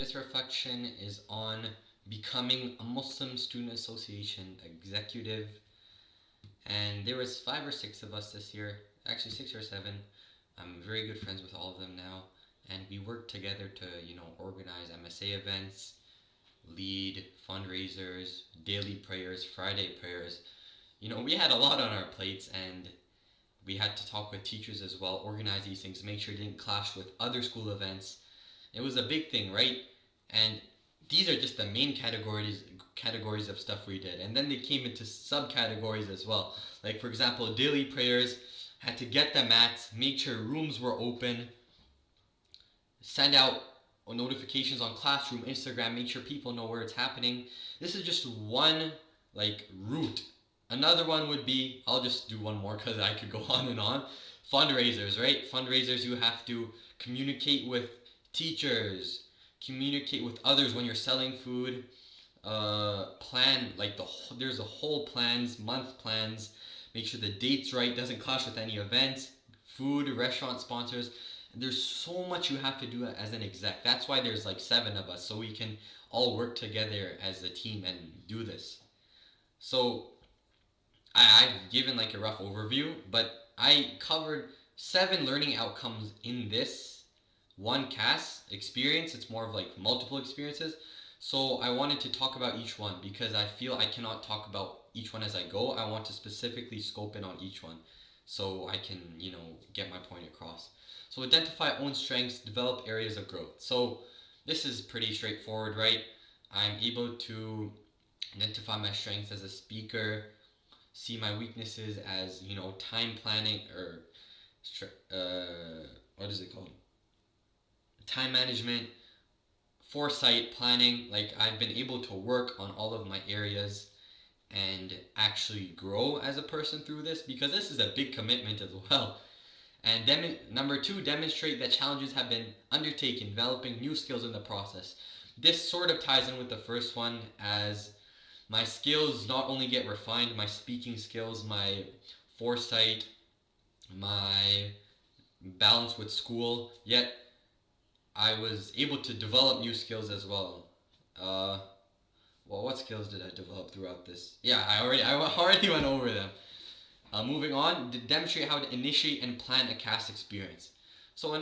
This reflection is on becoming a Muslim Student Association executive, and there was 5 or 6 of us this year, actually 6 or 7. I'm very good friends with all of them now, and we work together to organize MSA events, lead fundraisers, daily prayers, Friday prayers. We had a lot on our plates, and we had to talk with teachers as well, organize these things, make sure it didn't clash with other school events. It was a big thing, right? And these are just the main categories of stuff we did. And then they came into subcategories as well. Like, for example, daily prayers, had to get the mats, make sure rooms were open, send out notifications on Classroom, Instagram, make sure people know where it's happening. This is just one route. Another one would be, I'll just do one more because I could go on and on. Fundraisers, right? Fundraisers, you have to communicate with teachers, communicate with others when you're selling food, plan, there's a whole month plans, make sure the date's right, doesn't clash with any events, food, restaurant sponsors. There's so much you have to do as an exec. That's why there's 7 of us, so we can all work together as a team and do this. So I've given a rough overview, but I covered 7 learning outcomes in this one CAS experience. It's more of multiple experiences. So I wanted to talk about each one because I feel I cannot talk about each one as I go. I want to specifically scope in on each one so I can, get my point across. So identify own strengths, develop areas of growth. So this is pretty straightforward, right? I'm able to identify my strengths as a speaker, see my weaknesses as, time planning or what is it called? Time management, foresight, planning. I've been able to work on all of my areas and actually grow as a person through this because this is a big commitment as well. And number 2, demonstrate that challenges have been undertaken, developing new skills in the process. This sort of ties in with the first one, as my skills not only get refined, my speaking skills, my foresight, my balance with school, yet I was able to develop new skills as well. What skills did I develop throughout this? Yeah, I already went over them. Moving on, to demonstrate how to initiate and plan a CAS experience. So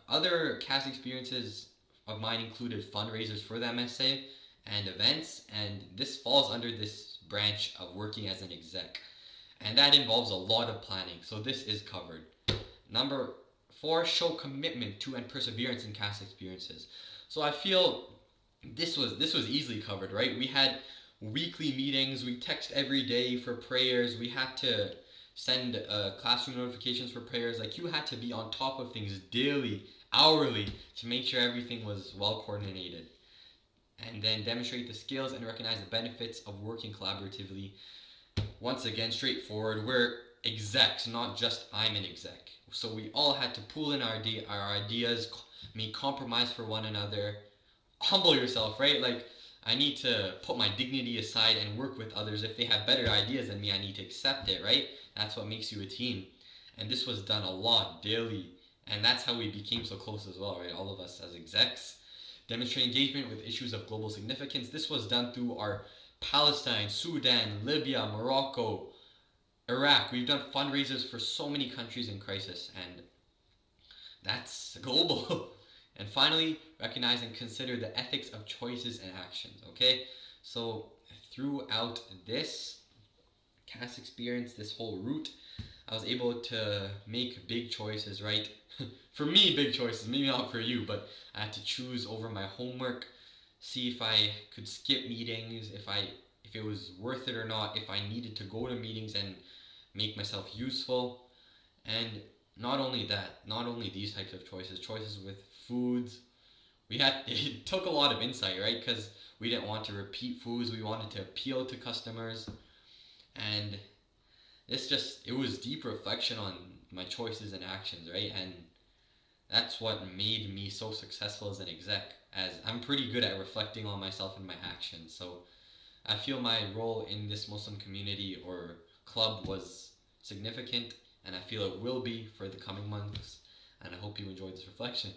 other CAS experiences of mine included fundraisers for the MSA and events, and this falls under this branch of working as an exec. And that involves a lot of planning, so this is covered. Number 4, show commitment to and perseverance in CAS experiences. So I feel this was easily covered, right? We had weekly meetings, we text every day for prayers, we had to send classroom notifications for prayers. You had to be on top of things daily, hourly, to make sure everything was well coordinated. And then demonstrate the skills and recognize the benefits of working collaboratively. Once again, straightforward, we're execs, not just I'm an exec. So we all had to pool in our ideas, make compromise for one another, humble yourself, right? I need to put my dignity aside and work with others. If they have better ideas than me, I need to accept it, right? That's what makes you a team. And this was done a lot daily. And that's how we became so close as well, right? All of us as execs. Demonstrate engagement with issues of global significance. This was done through our Palestine, Sudan, Libya, Morocco, Iraq. We've done fundraisers for so many countries in crisis, and that's global. And finally, recognize and consider the ethics of choices and actions, okay? So throughout this CAS experience, this whole route, I was able to make big choices, right? For me, big choices, maybe not for you, but I had to choose over my homework, see if I could skip meetings, if it was worth it or not, if I needed to go to meetings and make myself useful. And not only these types of choices with foods. It took a lot of insight, right? Because we didn't want to repeat foods, we wanted to appeal to customers. And it was deep reflection on my choices and actions, right? And that's what made me so successful as an exec, as I'm pretty good at reflecting on myself and my actions. So I feel my role in this Muslim community or club was significant, and I feel it will be for the coming months. And I hope you enjoyed this reflection.